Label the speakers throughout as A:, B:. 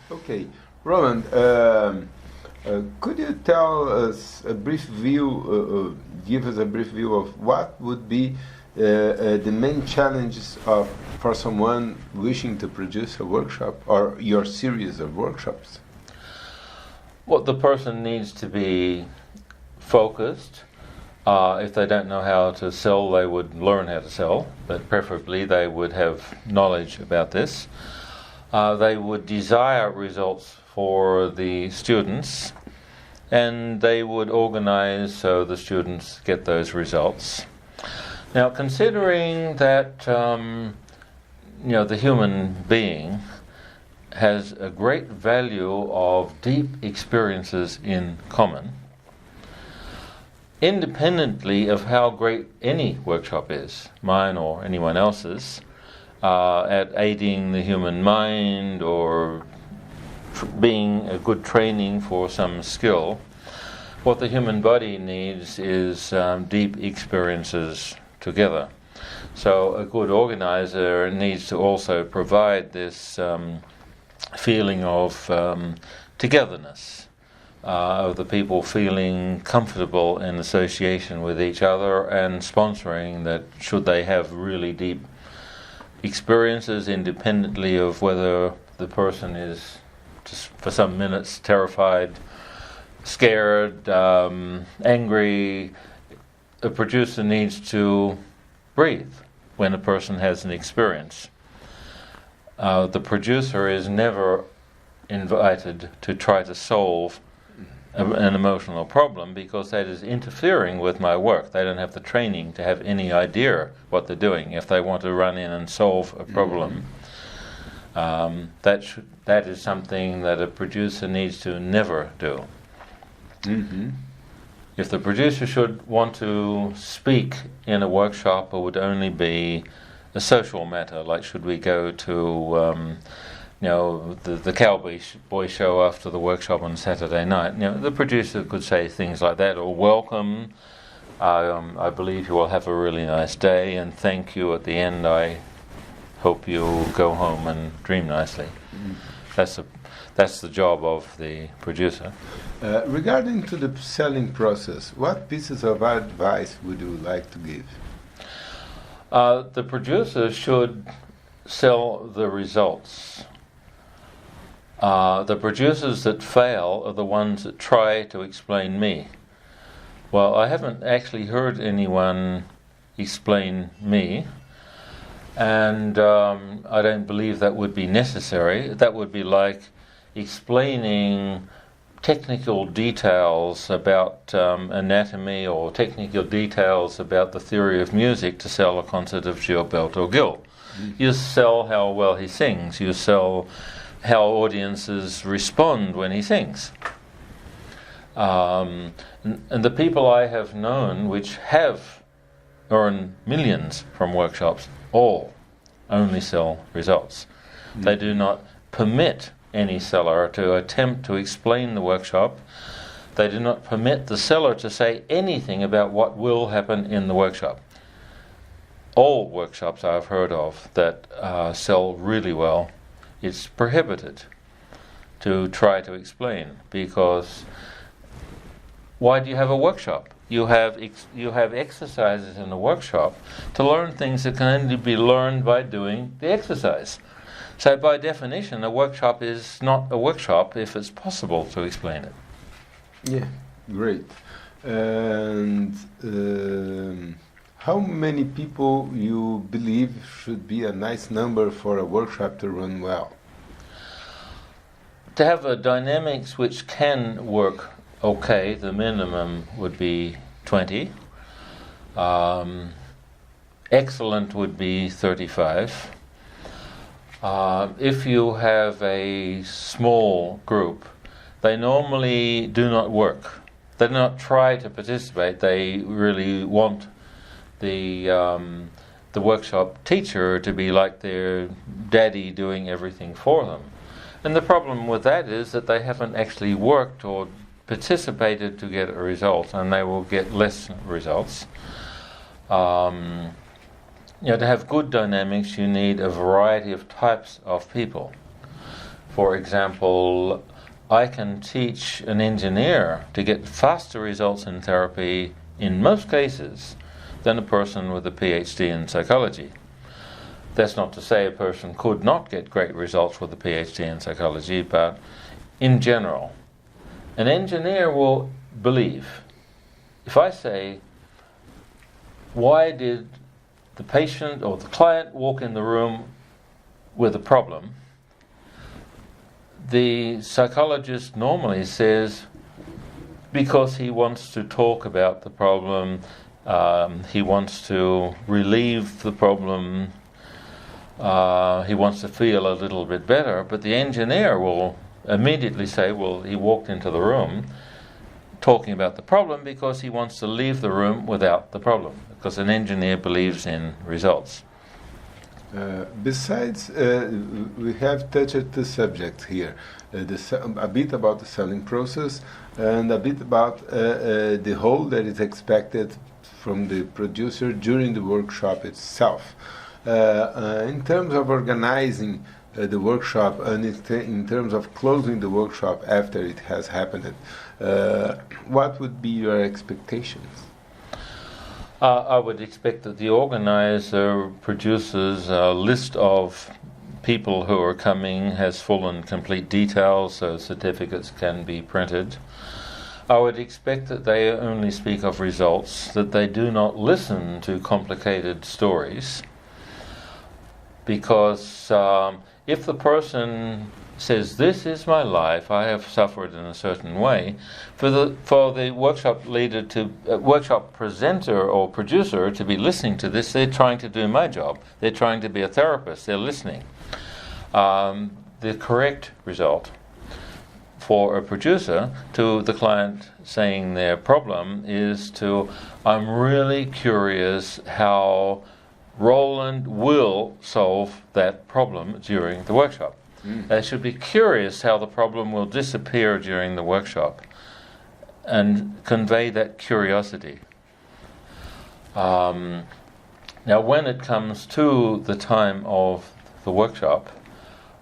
A: Okay, Roland, could you tell us a brief view, give us a brief view of what would be the main challenges for someone wishing to produce a workshop or your series of workshops?
B: What the person needs to be focused. If they don't know how to sell, they would learn how to sell, but preferably they would have knowledge about this. They would desire results for the students, and they would organize so the students get those results. Now, considering that the human being has a great value of deep experiences in common, independently of how great any workshop is, mine or anyone else's, at aiding the human mind or being a good training for some skill, what the human body needs is deep experiences together. So a good organizer needs to also provide this feeling of togetherness, of the people feeling comfortable in association with each other, and sponsoring that should they have really deep experiences independently of whether the person is just for some minutes terrified, scared, angry. A producer needs to breathe when a person has an experience. The producer is never invited to try to solve an emotional problem, because that is interfering with my work. They don't have the training to have any idea what they're doing. If they want to run in and solve a problem, that is something that a producer needs to never do.
A: Mm-hmm.
B: If the producer should want to speak in a workshop, it would only be a social matter, like should we go to the cowboy boy show after the workshop on Saturday night. The producer could say things like that, or welcome, I believe you will have a really nice day, and thank you at the end, I hope you'll go home and dream nicely. That's the job of the producer.
A: Regarding to the selling process, what pieces of advice would you like to give?
B: The producer should sell the results. The producers that fail are the ones that try to explain me. Well, I haven't actually heard anyone explain me, and I don't believe that would be necessary. That would be like explaining technical details about anatomy, or technical details about the theory of music to sell a concert of Gilbert or Gil. You sell how well he sings. You sell how audiences respond when he sings. And the people I have known which have earned millions from workshops all only sell results. They do not permit any seller to attempt to explain the workshop. They do not permit the seller to say anything about what will happen in the workshop. All workshops I've heard of that sell really well, it's prohibited to try to explain, because why do you have a workshop? You have exercises in a workshop to learn things that can only be learned by doing the exercise. So by definition, a workshop is not a workshop if it's possible to explain it.
A: Yeah, great. And how many people you believe should be a nice number for a workshop to run well?
B: To have a dynamics which can work okay, the minimum would be 20. Excellent would be 35. If you have a small group, they normally do not work. They do not try to participate. They really want the workshop teacher to be like their daddy doing everything for them. And the problem with that is that they haven't actually worked or participated to get a result, and they will get less results. To have good dynamics, you need a variety of types of people. For example, I can teach an engineer to get faster results in therapy in most cases than a person with a PhD in psychology. That's not to say a person could not get great results with a PhD in psychology, but in general, an engineer will believe. If I say, why did the patient or the client walk in the room with a problem, the psychologist normally says, because he wants to talk about the problem, he wants to relieve the problem, he wants to feel a little bit better, but the engineer will immediately say, well, he walked into the room talking about the problem because he wants to leave the room without the problem, because an engineer believes in results.
A: Besides, we have touched the subject here, a bit about the selling process and a bit about the whole that is expected from the producer during the workshop itself. In terms of organizing the workshop and in terms of closing the workshop after it has happened, what would be your expectations?
B: I would expect that the organizer produces a list of people who are coming, has full and complete details, so certificates can be printed. I would expect that they only speak of results, that they do not listen to complicated stories, because if the person says, this is my life, I have suffered in a certain way, for the workshop leader to workshop presenter or producer to be listening to this, they're trying to do my job. They're trying to be a therapist. They're listening. The correct result for a producer to the client saying their problem is to, I'm really curious how Rowland will solve that problem during the workshop. They should be curious how the problem will disappear during the workshop and convey that curiosity. Now, when it comes to the time of the workshop,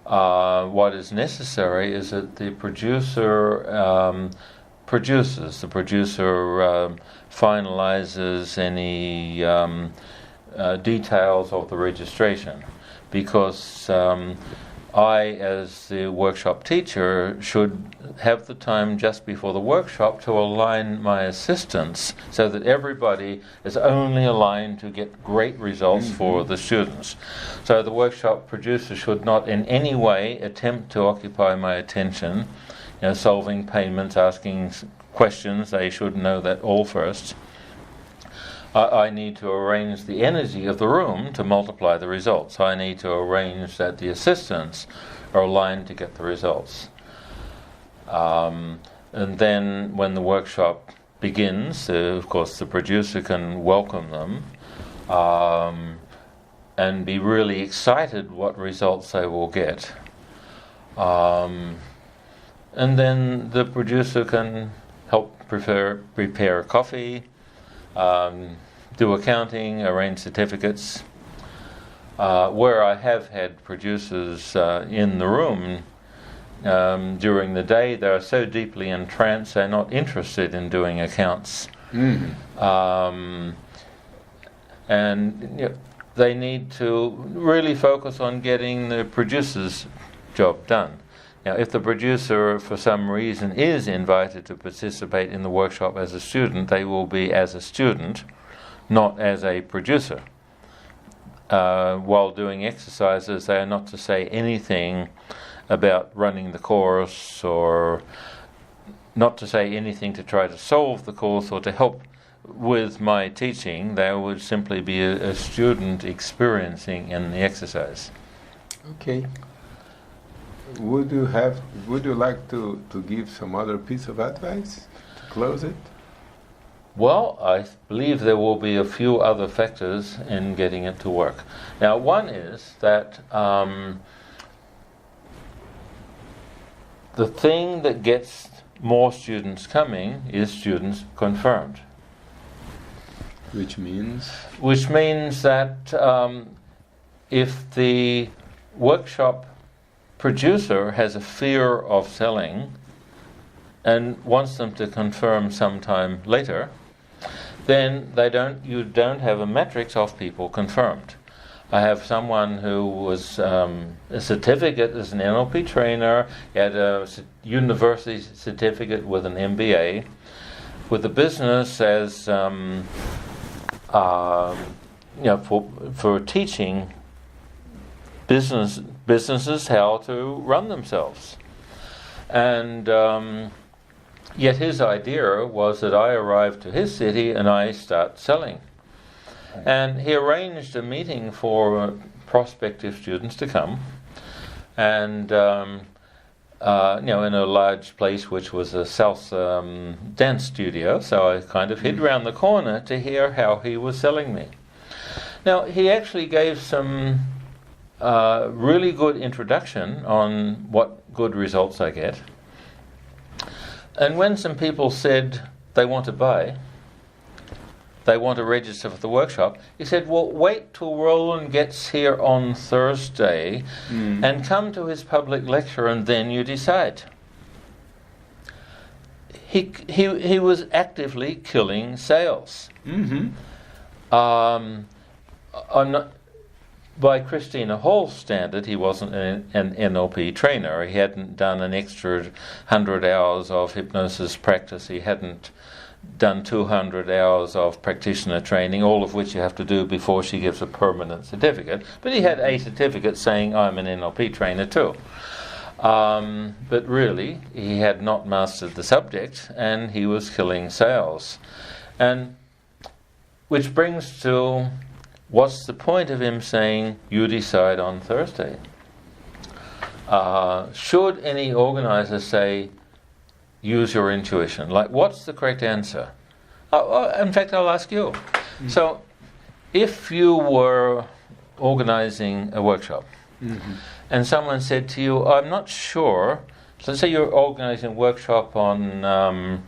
B: what is necessary is that the producer finalizes any details of the registration, because I, as the workshop teacher, should have the time just before the workshop to align my assistants so that everybody is only aligned to get great results for the students. So the workshop producer should not in any way attempt to occupy my attention, solving payments, asking questions. They should know that all first. I need to arrange the energy of the room to multiply the results. I need to arrange that the assistants are aligned to get the results. And then when the workshop begins, of course the producer can welcome them and be really excited what results they will get. And then the producer can help prepare coffee, do accounting, arrange certificates. Where I have had producers in the room during the day, they are so deeply entranced they're not interested in doing accounts. And they need to really focus on getting the producer's job done. Now, if the producer, for some reason, is invited to participate in the workshop as a student, they will be as a student, not as a producer. While doing exercises, they are not to say anything about running the course, or not to say anything to try to solve the course or to help with my teaching. They would simply be a student experiencing in the exercise.
A: Okay. Would you like to give some other piece of advice to close it?
B: Well, I believe there will be a few other factors in getting it to work. Now, one is that the thing that gets more students coming is students confirmed.
A: Which means?
B: Which means that if the workshop producer has a fear of selling and wants them to confirm sometime later, then you don't have a matrix of people confirmed. I have someone who was a certificate as an NLP trainer, he had a university certificate with an MBA, with a business as for teaching businesses how to run themselves. And yet his idea was that I arrive to his city and I start selling. And he arranged a meeting for prospective students to come, and in a large place which was a salsa dance studio. So I kind of hid round the corner to hear how he was selling me. Now he actually gave some really good introduction on what good results I get. And when some people said they want to buy, they want to register for the workshop, he said, well, wait till Rowland gets here on Thursday and come to his public lecture and then you decide. He was actively killing sales. Mm-hmm. By Christina Hall's standard, he wasn't an NLP trainer. He hadn't done an extra 100 hours of hypnosis practice. He hadn't done 200 hours of practitioner training, all of which you have to do before she gives a permanent certificate. But he had a certificate saying, I'm an NLP trainer too. But really, he had not mastered the subject, and he was killing sales. And which brings to, what's the point of him saying, you decide on Thursday? Should any organizer say, use your intuition? Like, what's the correct answer? In fact, I'll ask you. So, if you were organizing a workshop, and someone said to you, I'm not sure, so let's say you're organizing a workshop on how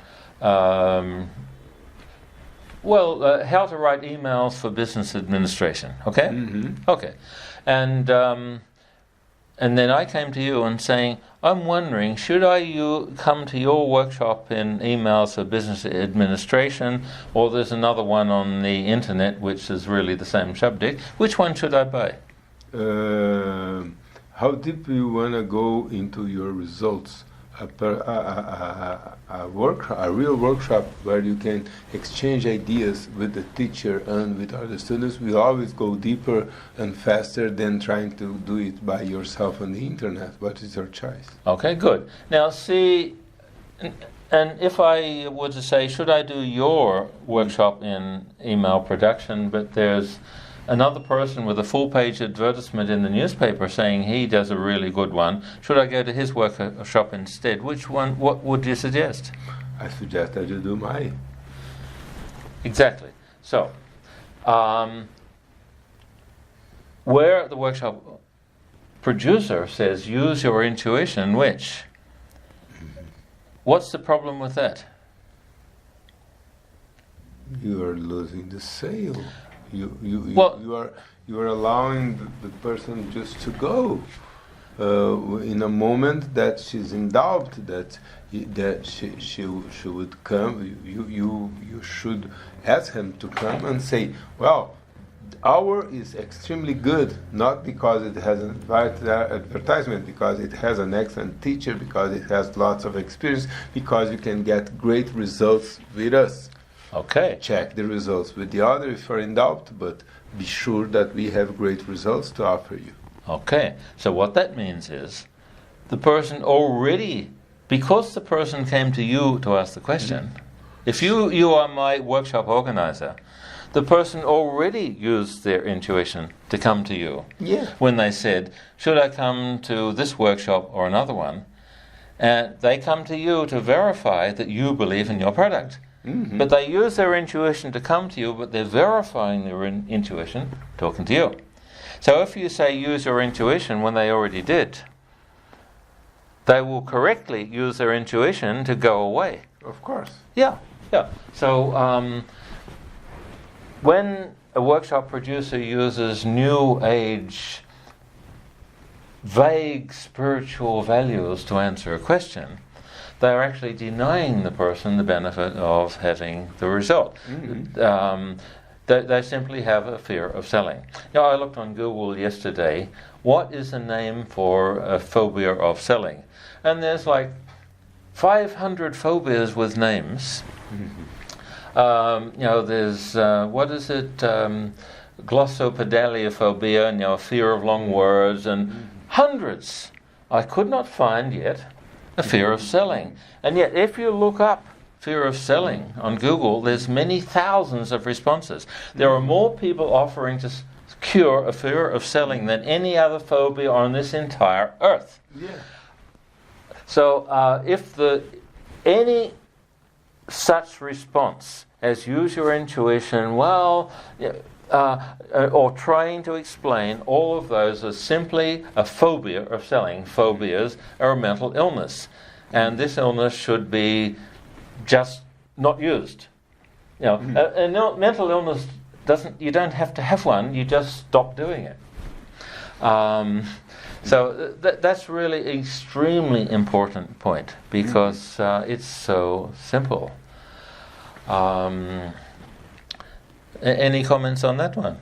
B: to write emails for business administration, okay? Okay. And then I came to you and saying, I'm wondering, should I come to your workshop in emails for business administration, or there's another one on the internet which is really the same subject? Which one should I buy?
A: How deep you want to go into your results? A real workshop where you can exchange ideas with the teacher and with other students will always go deeper and faster than trying to do it by yourself on the internet. What is your choice?
B: Okay, good. Now see, and if I were to say, should I do your workshop in email production, but there's another person with a full-page advertisement in the newspaper saying he does a really good one, should I go to his workshop instead? Which one, what would you suggest?
A: I suggest that you do mine.
B: Exactly. So, where the workshop producer says, use your intuition, which? What's the problem with that?
A: You are losing the sale. You are allowing the person just to go in a moment that she's in doubt that she would come. You should ask him to come and say, well, our is extremely good, not because it has an advertisement, because it has an excellent teacher, because it has lots of experience, because you can get great results with us.
B: Okay.
A: Check the results with the other if you're in doubt, but be sure that we have great results to offer you.
B: Okay. So what that means is the person already, because the person came to you to ask the question, if you are my workshop organizer, the person already used their intuition to come to you.
A: Yeah.
B: When they said, should I come to this workshop or another one? And they come to you to verify that you believe in your product. But they use their intuition to come to you, but they're verifying their intuition talking to you. So if you say use your intuition when they already did, they will correctly use their intuition to go away.
A: Of course.
B: Yeah. So when a workshop producer uses new age vague spiritual values to answer a question, they are actually denying the person the benefit of having the result. They simply have a fear of selling. I looked on Google yesterday, what is the name for a phobia of selling? And there's like 500 phobias with names. There's, what is it, glossopedaliophobia, fear of long words, and hundreds. I could not find yet a fear of selling. And yet, if you look up fear of selling on Google, there's many thousands of responses. There are more people offering to cure a fear of selling than any other phobia on this entire earth.
A: Yeah.
B: So, if any such response as use your intuition, or trying to explain, all of those are simply a phobia of selling. Phobias are a mental illness, and this illness should be just not used. And mental illness you don't have to have one, you just stop doing it. So that's really an extremely important point, because it's so simple. Any comments on that one?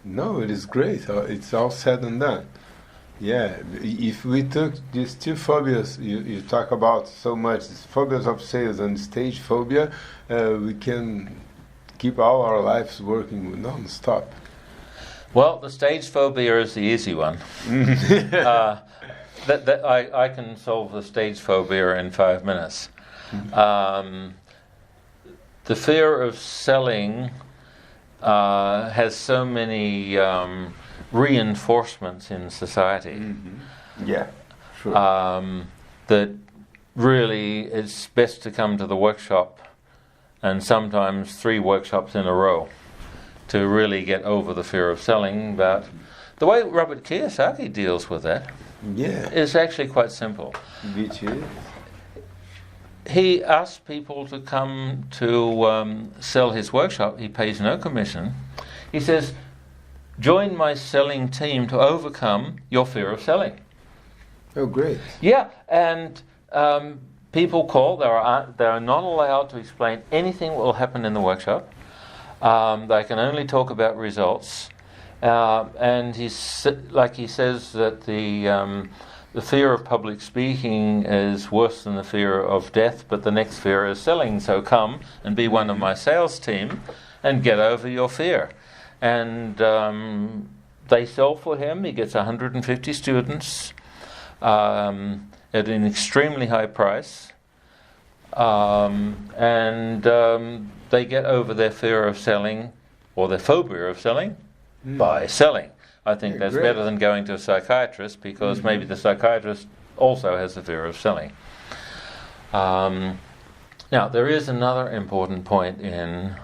A: No, it is great. It's all said and done. Yeah, if we took these two phobias you talk about so much, phobias of sales and stage phobia, we can keep all our lives working non-stop.
B: Well, the stage phobia is the easy one. I can solve the stage phobia in 5 minutes. The fear of selling has so many reinforcements in society.
A: Yeah, sure.
B: That really it's best to come to the workshop, and sometimes 3 workshops in a row, to really get over the fear of selling. But the way Robert Kiyosaki deals with that is actually quite simple.
A: Which is?
B: He asks people to come to sell his workshop. He pays no commission. He says, join my selling team to overcome your fear of selling.
A: Oh, great.
B: Yeah, and people call. They are not allowed to explain anything what will happen in the workshop. They can only talk about results. And he says that the fear of public speaking is worse than the fear of death, but the next fear is selling. So come and be one of my sales team and get over your fear. And they sell for him. He gets 150 students at an extremely high price. And they get over their fear of selling, or their phobia of selling, by selling. I think that's
A: great.
B: better than going to a psychiatrist, because maybe the psychiatrist also has the fear of selling. Now, there is another important point in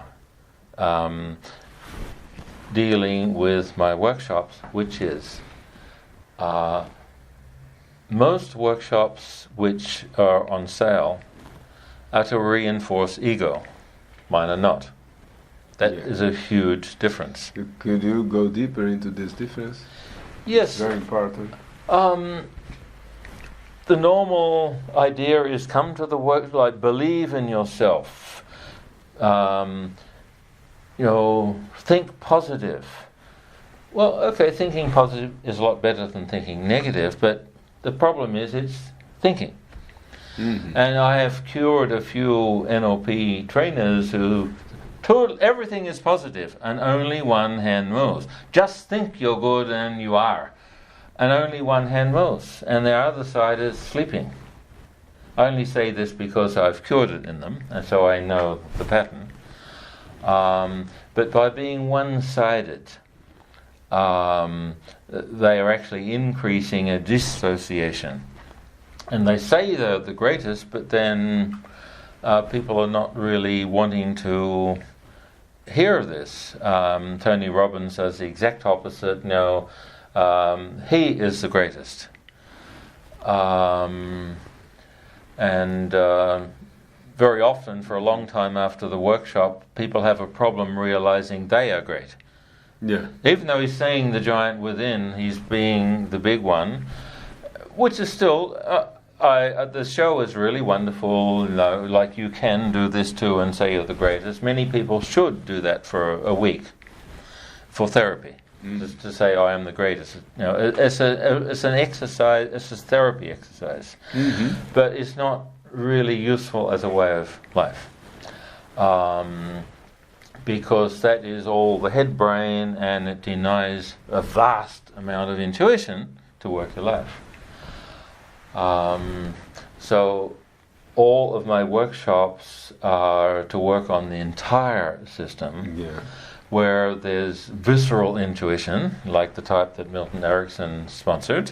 B: dealing with my workshops, which is most workshops which are on sale are to reinforce ego. Mine are not. That is a huge difference.
A: Could you go deeper into this difference?
B: Yes.
A: Very important.
B: The normal idea is come to the work, like believe in yourself. Think positive. Well, okay, thinking positive is a lot better than thinking negative, but the problem is it's thinking. And I have cured a few NLP trainers who told everything is positive and only one hand moves. Just think you're good and you are. And only one hand moves. And the other side is sleeping. I only say this because I've cured it in them, and so I know the pattern. But by being one-sided, they are actually increasing a dissociation. And they say they're the greatest, but then people are not really wanting to hear this. Tony Robbins says the exact opposite. No, he is the greatest. And very often, for a long time after the workshop, people have a problem realizing they are great.
A: Yeah.
B: Even though he's saying the giant within, he's being the big one, which is still. The show is really wonderful. You know, like you can do this too and say you're the greatest. Many people should do that for a week for therapy, just to say I am the greatest. You know, it's an exercise. It's a therapy exercise, but it's not really useful as a way of life. Because that is all the head brain, and it denies a vast amount of intuition to work your life. So all of my workshops are to work on the entire system, where there's visceral intuition, like the type that Milton Erickson sponsored,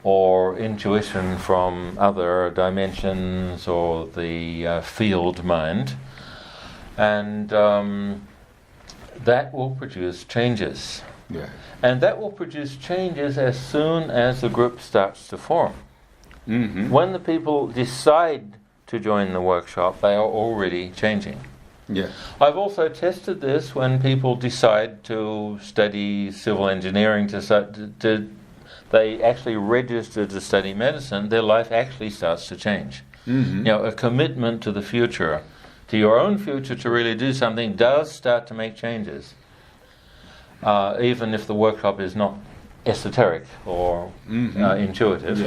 B: or intuition from other dimensions or the field mind. And that will produce changes.
A: Yeah.
B: And that will produce changes as soon as the group starts to form. When the people decide to join the workshop, they are already changing.
A: Yeah.
B: I've also tested this when people decide to study civil engineering, they actually register to study medicine, their life actually starts to change. You know, a commitment to the future, to your own future, to really do something does start to make changes. Even if the workshop is not esoteric or intuitive,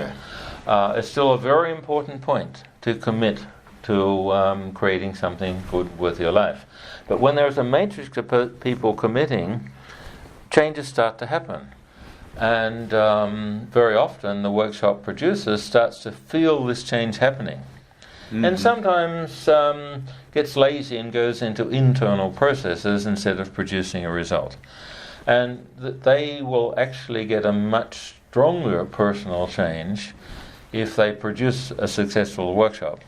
B: it's still a very important point to commit to creating something good with your life. But when there's a matrix of people committing, changes start to happen. And very often the workshop producer starts to feel this change happening. And sometimes gets lazy and goes into internal processes instead of producing a result. And they will actually get a much stronger personal change if they produce a successful workshop,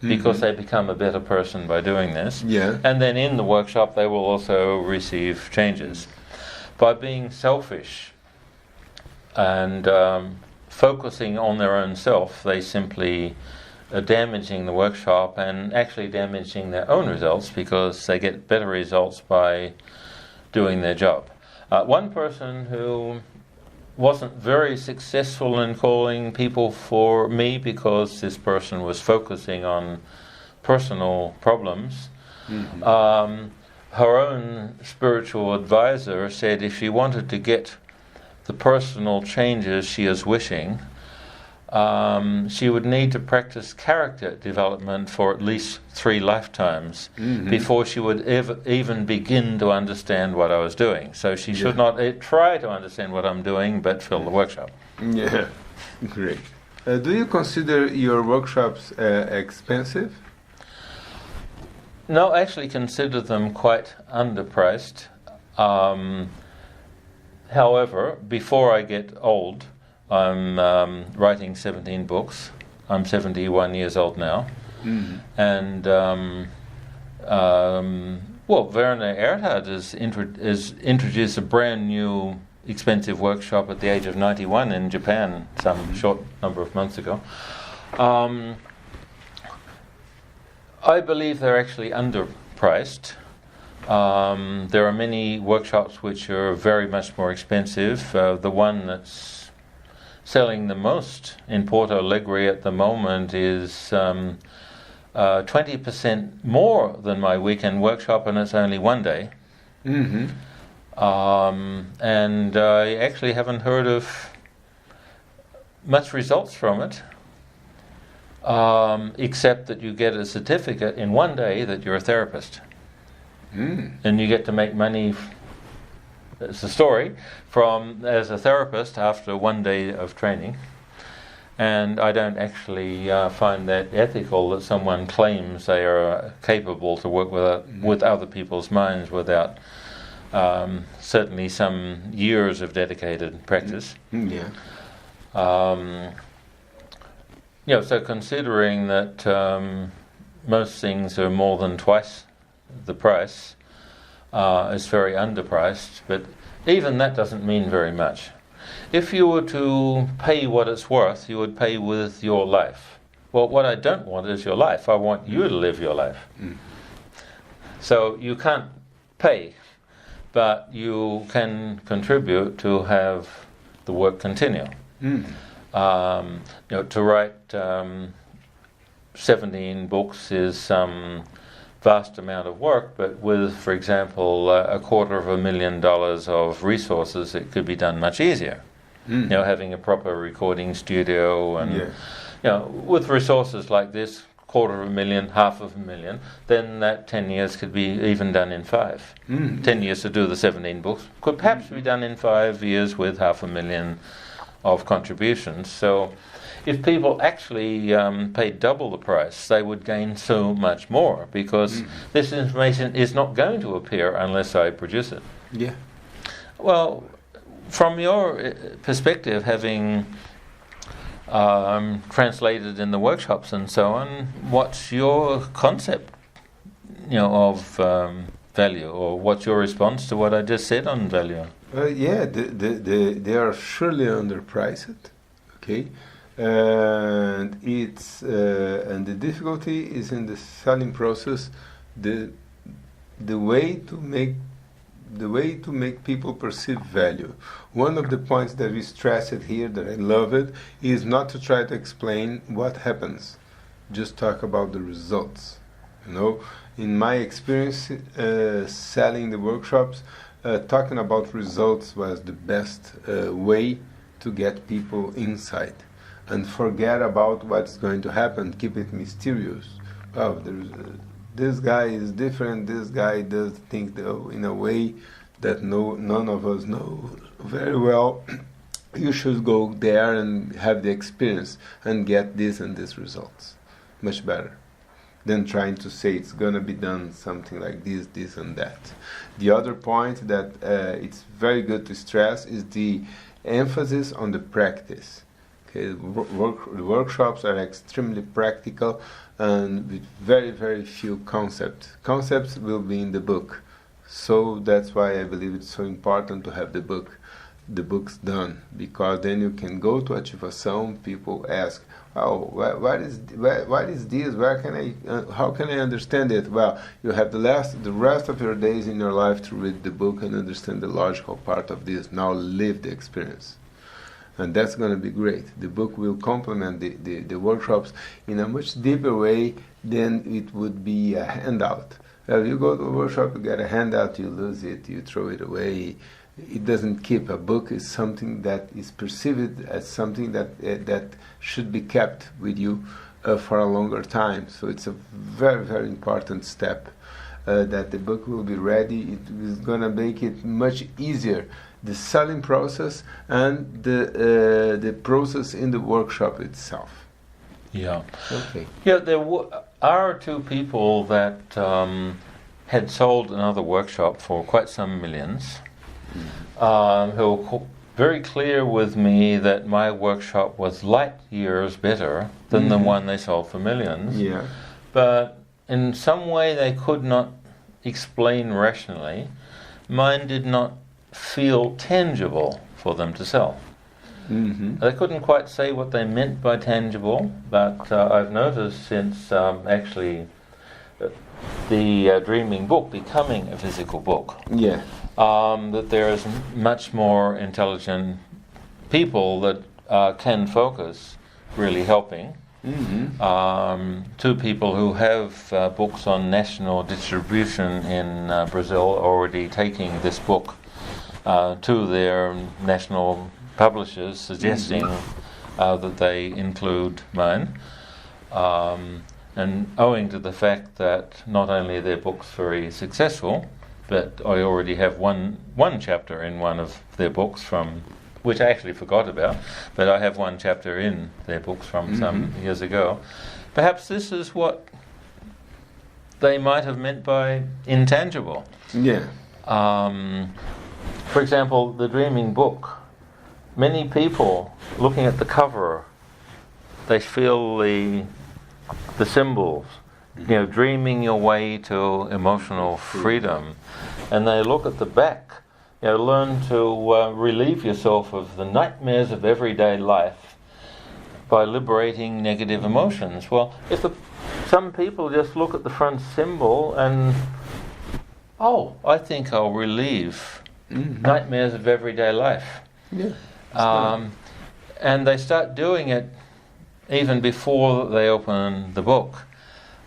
B: because they become a better person by doing this. And then in the workshop they will also receive changes. By being selfish and focusing on their own self, they simply are damaging the workshop and actually damaging their own results, because they get better results by doing their job. One person who wasn't very successful in calling people for me because this person was focusing on personal problems, her own spiritual advisor said if she wanted to get the personal changes she is wishing, she would need to practice character development for at least 3 lifetimes before she would even begin to understand what I was doing. So she should not try to understand what I'm doing, but fill the workshop.
A: Yeah, great. Do you consider your workshops expensive?
B: No, I actually consider them quite underpriced. However, before I get old, I'm writing 17 books. I'm 71 years old now. And, Werner Erhard has introduced a brand new expensive workshop at the age of 91 in Japan some short number of months ago. I believe they're actually underpriced. There are many workshops which are very much more expensive. The one that's selling the most in Porto Alegre at the moment is 20% more than my weekend workshop, and it's only 1 day. And I actually haven't heard of much results from it, except that you get a certificate in 1 day that you're a therapist. And you get to make money, it's a story, as a therapist after 1 day of training. And I don't actually find that ethical that someone claims they are capable to work with other people's minds without certainly some years of dedicated practice. So considering that most things are more than twice the price, is very underpriced, but even that doesn't mean very much. If you were to pay what it's worth, you would pay with your life. Well, what I don't want is your life. I want you to live your life. So you can't pay but you can contribute to have the work continue. To write 17 books is some vast amount of work, but with, for example, $250,000 of resources, it could be done much easier. Having a proper recording studio and with resources like this, $250,000, $500,000, then that 10 years could be even done in 5. 10 years to do the 17 books could perhaps be done in 5 years with $500,000 of contributions. So if people actually paid double the price, they would gain so much more, because this information is not going to appear unless I produce it.
A: Yeah.
B: Well, from your perspective, having translated in the workshops and so on, what's your concept, of value, or what's your response to what I just said on value?
A: They are surely underpriced. Okay. And it's and the difficulty is in the selling process, the way to make people perceive value. One of the points that we stress it here, that I love it, is not to try to explain what happens, just talk about the results. In my experience selling the workshops, talking about results was the best way to get people inside. And forget about what's going to happen. Keep it mysterious. This guy is different. This guy does think in a way that none of us know very well. You should go there and have the experience and get this and this results. Much better than trying to say it's going to be done something like this, this and that. The other point that it's very good to stress is the emphasis on the practice. Okay, the workshops are extremely practical and with very, very few concepts. Concepts will be in the book. So that's why I believe it's so important to have the books done, because then you can go to ativação. People ask, what is this? How can I understand it? Well, you have the rest of your days in your life to read the book and understand the logical part of this. Now live the experience. And that's going to be great. The book will complement the workshops in a much deeper way than it would be a handout. If you go to a workshop, you get a handout, you lose it, you throw it away. It doesn't keep. A book is something that is perceived as something that should be kept with you for a longer time. So it's a very, very important step that the book will be ready. It is going to make it much easier, the selling process and the process in the workshop itself.
B: Yeah.
A: Okay.
B: Yeah, there are 2 people that had sold another workshop for quite some millions, who were very clear with me that my workshop was light years better than the one they sold for millions.
A: Yeah.
B: But in some way they could not explain rationally. Mine did not feel tangible for them to sell. They couldn't quite say what they meant by tangible, but I've noticed since actually the Dreaming book becoming a physical book, that there is much more intelligent people that can focus, really helping. 2 people who have books on national distribution in Brazil already taking this book to their national publishers, suggesting that they include mine, and owing to the fact that not only are their books very successful, but I already have one chapter in one of their books from, which I actually forgot about, but I have one chapter in their books from some years ago. Perhaps this is what they might have meant by intangible.
A: Yeah.
B: For example, the Dreaming book. Many people looking at the cover, they feel the symbols, dreaming your way to emotional freedom, and they look at the back, learn to relieve yourself of the nightmares of everyday life by liberating negative emotions. Well, if some people just look at the front symbol and Oh, I think I'll relieve nightmares of everyday life.
A: Yeah.
B: And they start doing it even before they open the book.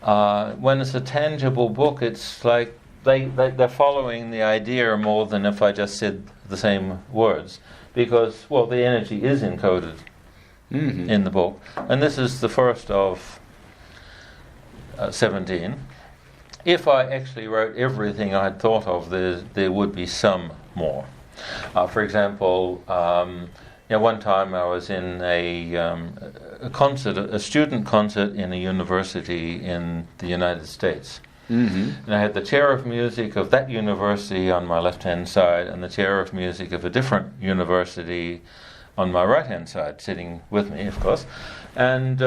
B: When it's a tangible book, it's like they're following the idea more than if I just said the same words. Because, well, the energy is encoded in the book. And this is the first of 17. If I actually wrote everything I had thought of, there would be some more. For example, one time I was in a concert, a student concert in a university in the United States. And I had the chair of music of that university on my left-hand side and the chair of music of a different university on my right-hand side, sitting with me, of course. And,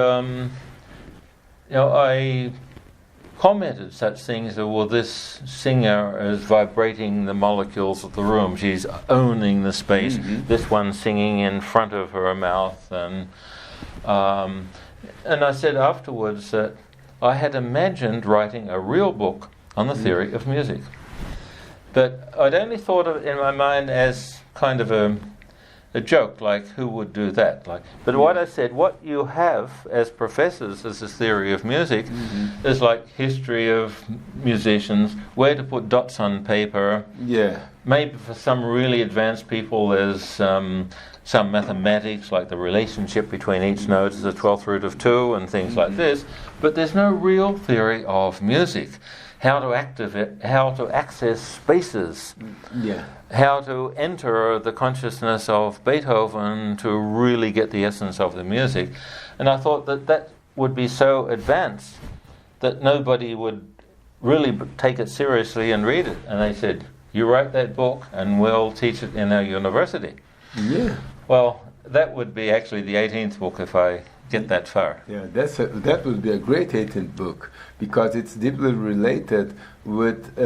B: I commented such things as, well, this singer is vibrating the molecules of the room. She's owning the space. This one's singing in front of her mouth. And I said afterwards that I had imagined writing a real book on the theory of music. But I'd only thought of it in my mind as kind of a joke, like who would do that? But what I said, what you have as professors as a theory of music is like history of musicians, where to put dots on paper.
A: Yeah.
B: Maybe for some really advanced people there's some mathematics, like the relationship between each note is the 12th root of 2 and things like this. But there's no real theory of music. How to activate, how to access spaces, how to enter the consciousness of Beethoven to really get the essence of the music. And I thought that would be so advanced that nobody would really take it seriously and read it. And they said, you write that book and we'll teach it in our university.
A: Yeah.
B: Well, that would be actually the 18th book if I get that far.
A: Yeah, that would be a great 18th book, because it's deeply related with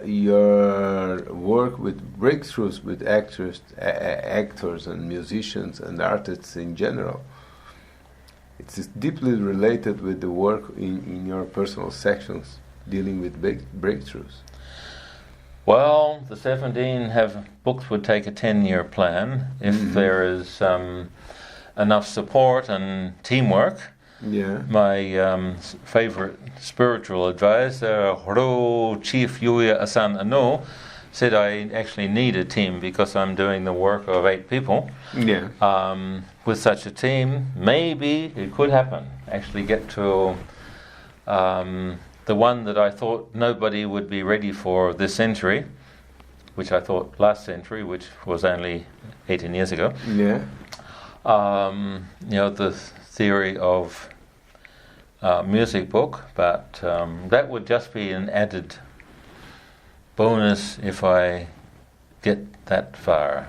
A: your work with breakthroughs with actors and musicians and artists in general. It's deeply related with the work in your personal sections dealing with breakthroughs.
B: Well, the 17 books would take a 10-year plan if there is enough support and teamwork.
A: Yeah.
B: My favorite spiritual advisor, Chief Yuya Asan Ano, said I actually need a team because I'm doing the work of 8 people.
A: Yeah.
B: With such a team, maybe it could happen. Actually get to the one that I thought nobody would be ready for this century, which I thought last century, which was only 18 years ago.
A: Yeah.
B: The theory of music book, but that would just be an added bonus if I get that far.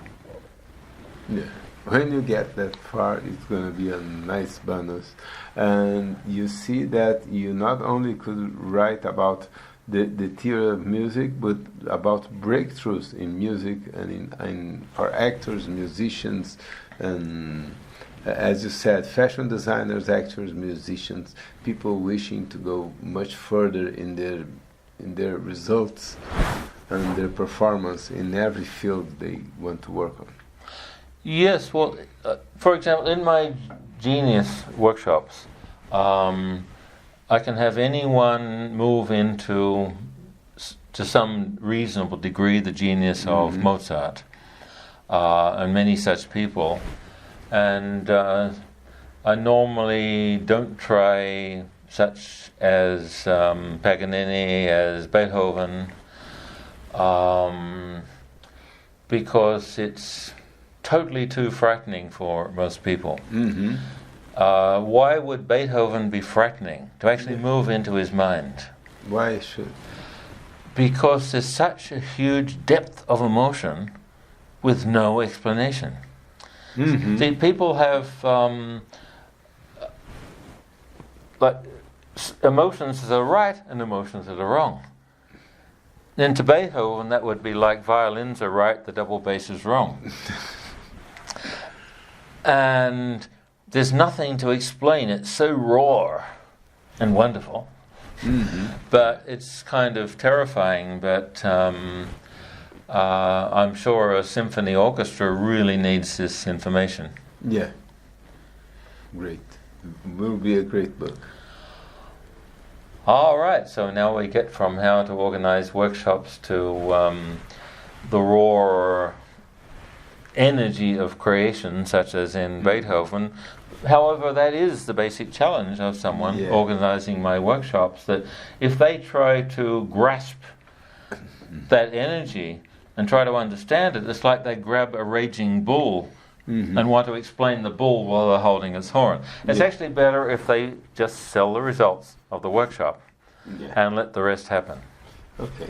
A: Yeah. When you get that far, it's going to be a nice bonus. And you see that you not only could write about the theory of music, but about breakthroughs in music and for actors, musicians, and as you said, fashion designers, actors, musicians, people wishing to go much further in their results and their performance in every field they want to work on.
B: Yes, well, for example, in my genius workshops, I can have anyone move into, to some reasonable degree, the genius of Mozart, and many such people. And I normally don't try such as Paganini, as Beethoven, because it's totally too frightening for most people. Why would Beethoven be frightening? To actually move into his mind.
A: Why should?
B: Because there's such a huge depth of emotion with no explanation. See, people have emotions that are right and emotions that are wrong. Then to Beethoven, that would be like violins are right, the double bass is wrong. And there's nothing to explain. It's so raw and wonderful. But it's kind of terrifying. But I'm sure a symphony orchestra really needs this information.
A: Yeah. Great. Will be a great book.
B: All right, so now we get from how to organize workshops to the raw energy of creation, such as in Beethoven. However, that is the basic challenge of someone organizing my workshops, that if they try to grasp that energy and try to understand it, it's like they grab a raging bull and want to explain the bull while they're holding its horn. It's actually better if they just sell the results of the workshop and let the rest happen.
A: Okay.